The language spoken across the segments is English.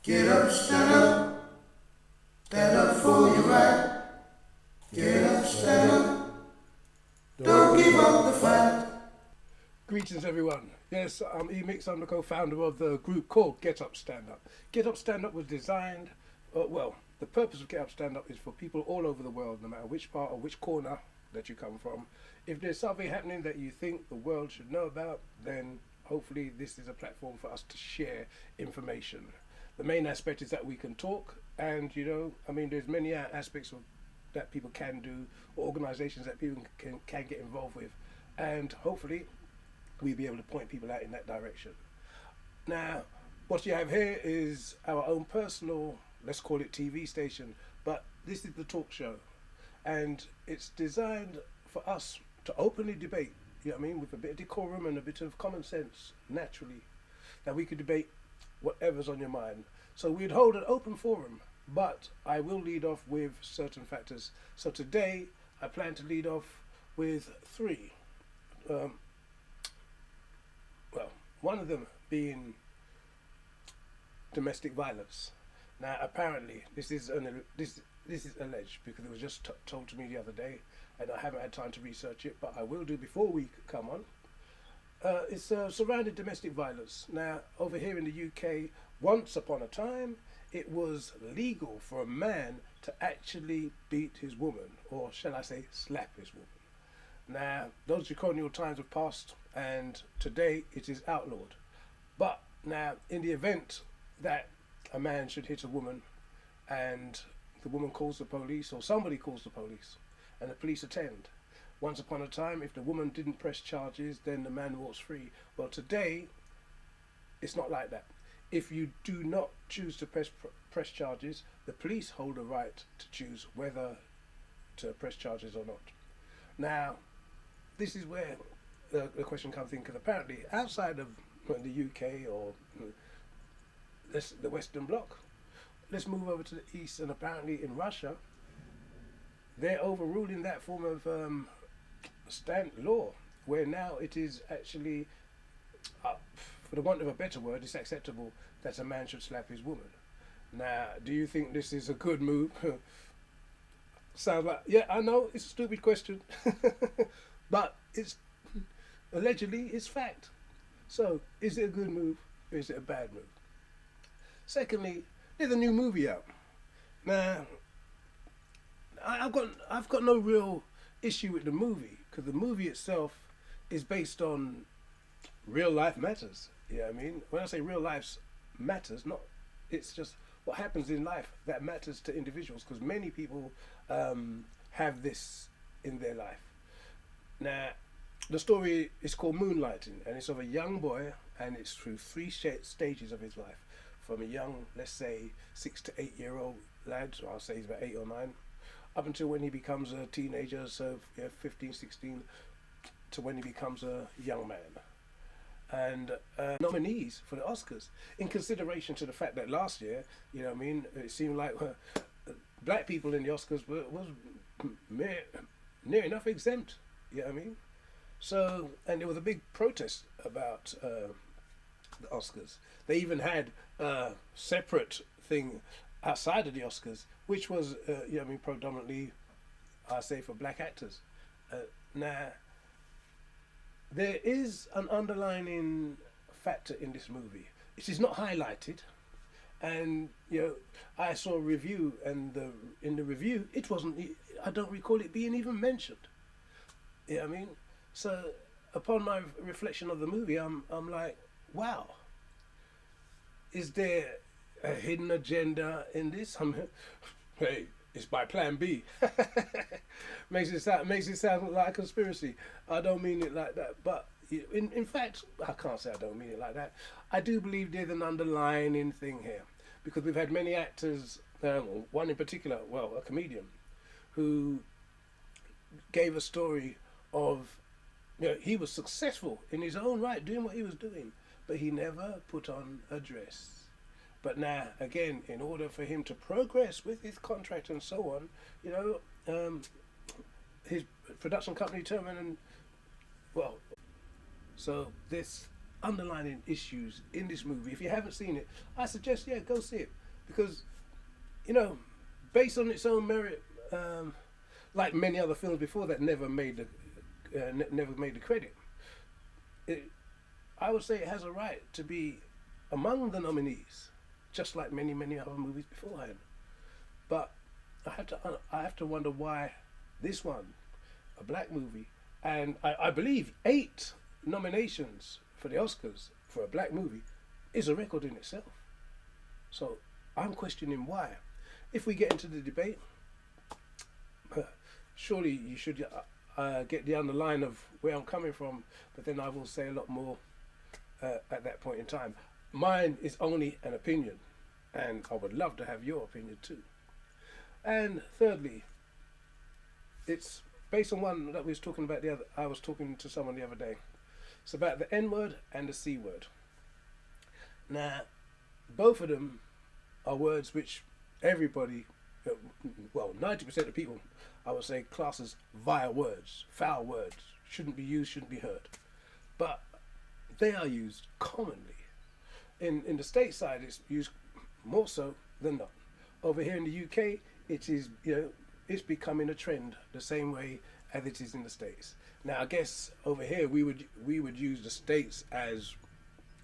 Get up, stand up for your right. Get up, stand up, don't give up the fight. Greetings, everyone. Yes, I'm E-Mix. I'm the co-founder of the group called Get Up Stand Up. Get Up Stand Up was designed, the purpose of Get Up Stand Up is for people all over the world, no matter which part or which corner that you come from. If there's something happening that you think the world should know about, then hopefully this is a platform for us to share information. The main aspect is that we can talk, and there's many aspects of that people can do, or organisations that people can get involved with, and hopefully we'll be able to point people out in that direction. Now, what you have here is our own personal, let's call it TV station, but this is the talk show. And it's designed for us to openly debate, with a bit of decorum and a bit of common sense, naturally, that we could debate whatever's on your mind. So we'd hold an open forum, but I will lead off with certain factors. So today, I plan to lead off with three. One of them being domestic violence. Now, apparently, this is alleged because it was just told to me the other day, and I haven't had time to research it, but I will do before we come on. It's surrounding domestic violence. Now, over here in the UK, once upon a time, it was legal for a man to actually beat his woman, or shall I say, slap his woman. Now, those draconian times have passed, and today it is outlawed. But now, in the event that a man should hit a woman, and the woman calls the police, or somebody calls the police, and the police attend, once upon a time, if the woman didn't press charges, then the man walks free. Well, today, it's not like that. If you do not choose to press charges, the police hold the right to choose whether to press charges or not. Now, this is where the question comes in, because apparently outside of the UK or the Western Bloc, let's move over to the East, and apparently in Russia, they're overruling that form of law, where now it is actually, for the want of a better word, it's acceptable that a man should slap his woman. Now, do you think this is a good move? Sounds like, yeah, I know, it's a stupid question. But it's allegedly it's fact. So is it a good move or is it a bad move? Secondly, there's a new movie out. Now, I've got no real issue with the movie because the movie itself is based on real life matters. When I say real life matters, not it's just what happens in life that matters to individuals, because many people have this in their life. Now, the story is called Moonlighting, and it's of a young boy, and it's through three stages of his life. From a young, let's say, 6 to 8 year old lad, so I'll say he's about 8 or 9, up until when he becomes a teenager, so 15, 16, to when he becomes a young man. And nominees for the Oscars, in consideration to the fact that last year, it seemed like black people in the Oscars was near enough exempt. So, and there was a big protest about the Oscars. They even had a separate thing outside of the Oscars, which was, predominantly, I say, for black actors. Now, there is an underlining factor in this movie. It is not highlighted, and I saw a review, and in the review, it wasn't. I don't recall it being even mentioned. So upon my reflection of the movie, I'm like, wow. Is there a hidden agenda in this? Hey, it's by Plan B. makes it sound like a conspiracy. I don't mean it like that, but in fact, I can't say I don't mean it like that. I do believe there's an underlying thing here, because we've had many actors. One in particular, a comedian, who gave a story of, he was successful in his own right doing what he was doing, but he never put on a dress. But now, again, in order for him to progress with his contract and so on, his production company determined, so this underlining issues in this movie. If you haven't seen it, I suggest, yeah, go see it. Because, you know, based on its own merit, like many other films before that never made the credit, I would say it has a right to be among the nominees, just like many other movies beforehand. But I have to wonder why this one, a black movie, and I believe 8 nominations for the Oscars for a black movie, is a record in itself. So I'm questioning why. If we get into the debate, surely you should get the underline of where I'm coming from, but then I will say a lot more at that point in time. Mine is only an opinion, and I would love to have your opinion too. And thirdly, it's based on one that we was talking about I was talking to someone the other day. It's about the N word and the C word. Now, both of them are words which everybody, well, 90% of people, I would say, class as vile words, foul words, shouldn't be used, shouldn't be heard. But they are used commonly. In the stateside, it's used more so than not. Over here in the UK, it is, it's becoming a trend the same way as it is in the States. Now, I guess over here we would use the States as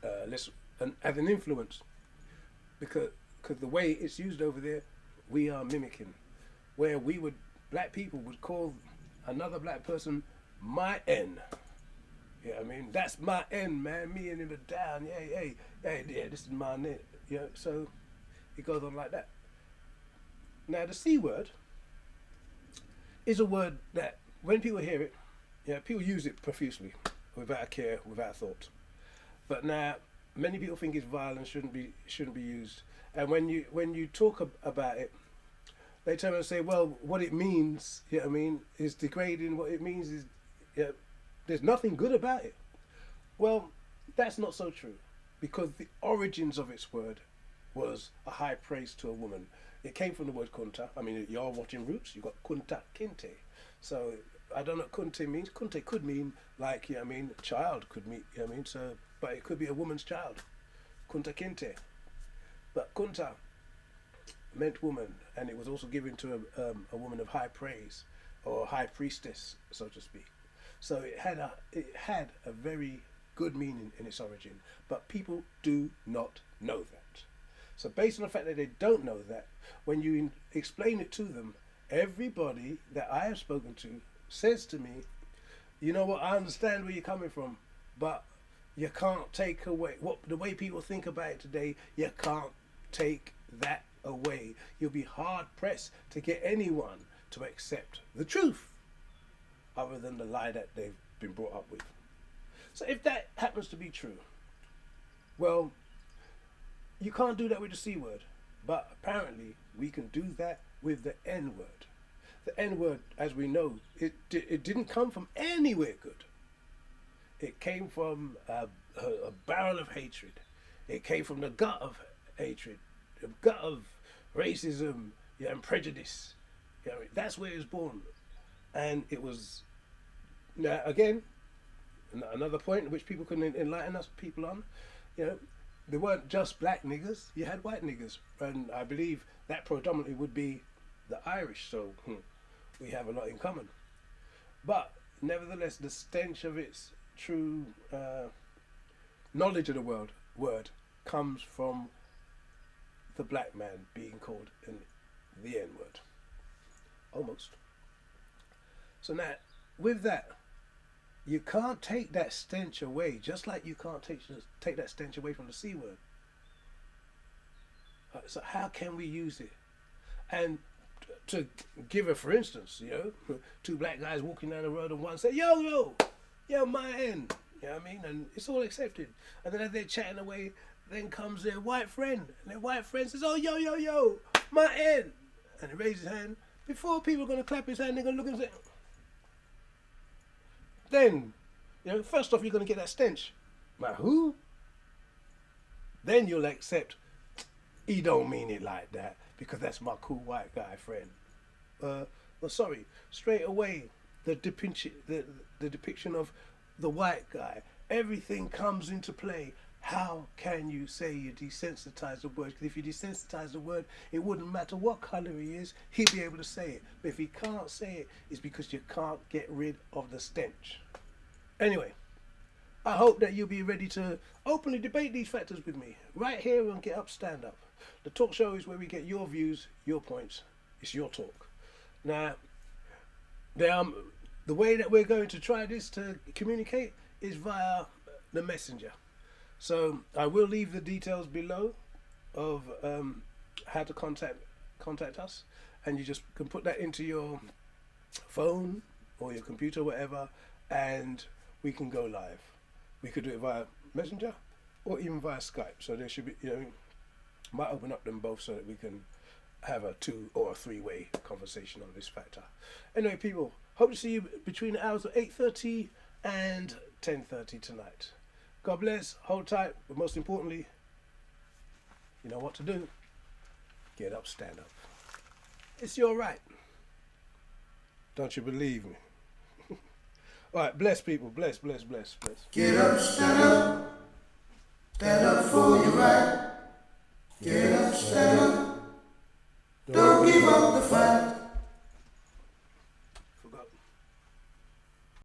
as an influence, because the way it's used over there, we are mimicking. Where black people would call another black person my N. Yeah, I mean, that's my N, man. Me and him are down. Yeah, this is my N. So it goes on like that. Now, the C word is a word that when people hear it, people use it profusely, without a care, without thought. But now, many people think it's violent, shouldn't be used. And when you talk about it, they turn around and say, well, what it means, is degrading. What it means is, there's nothing good about it. Well, that's not so true, because the origins of its word was a high praise to a woman. It came from the word kunta. I mean, you're watching Roots, you've got kunta kinte. So I don't know what kunte means. Kunte could mean like, child could mean, so, but it could be a woman's child. Kunta kinte. But kunta meant woman, and it was also given to a woman of high praise, or a high priestess, so to speak. So it had a very good meaning in its origin, but people do not know that. So based on the fact that they don't know that, when you explain it to them, everybody that I have spoken to says to me, you know what, I understand where you're coming from, but you can't take away the way people think about it today. You can't take that away. You'll be hard pressed to get anyone to accept the truth other than the lie that they've been brought up with. So if that happens to be true, well, you can't do that with the C word, but apparently we can do that with the N word. The N word, as we know, it didn't come from anywhere good. It came from a barrel of hatred. It came from the gut of hatred, the gut of racism, and prejudice. That's where it was born. And it was, now again, another point which people can enlighten us people on, there weren't just black niggers, you had white niggers. And I believe that predominantly would be the Irish, so we have a lot in common. But nevertheless, the stench of its true knowledge of the word comes from the black man being called the N-word. Almost. So now, with that, you can't take that stench away, just like you can't take that stench away from the C word. So how can we use it? And to give it, for instance, 2 black guys walking down the road and one say, yo, my N. You know what I mean? And it's all accepted. And then as they're chatting away, then comes their white friend. And their white friend says, oh, yo, my N. And he raises his hand. Before people are going to clap his hand, they're going to look and say, then, first off, you're going to get that stench. My who? Then you'll accept, he don't mean it like that, because that's my cool white guy friend. Straight away, the depiction of the white guy everything comes into play. How can you say you desensitize the word? Because if you desensitize the word, it wouldn't matter what color he is, he'll be able to say it. But if he can't say it, it's because you can't get rid of the stench. Anyway, I hope that you'll be ready to openly debate these factors with me right here on Get Up, Stand Up. The talk show is where we get your views, your points. It's your talk. Now, the way that we're going to try this to communicate is via the messenger. So I will leave the details below of how to contact us, and you just can put that into your phone or your computer, whatever, and we can go live. We could do it via Messenger or even via Skype. So there should be, might open up them both so that we can have a 2 or a 3-way conversation on this factor. Anyway, people, hope to see you between the hours of 8:30 and 10:30 tonight. God bless, hold tight, but most importantly, you know what to do. Get up, stand up. It's your right. Don't you believe me? All right, bless people, bless. Get up, stand up.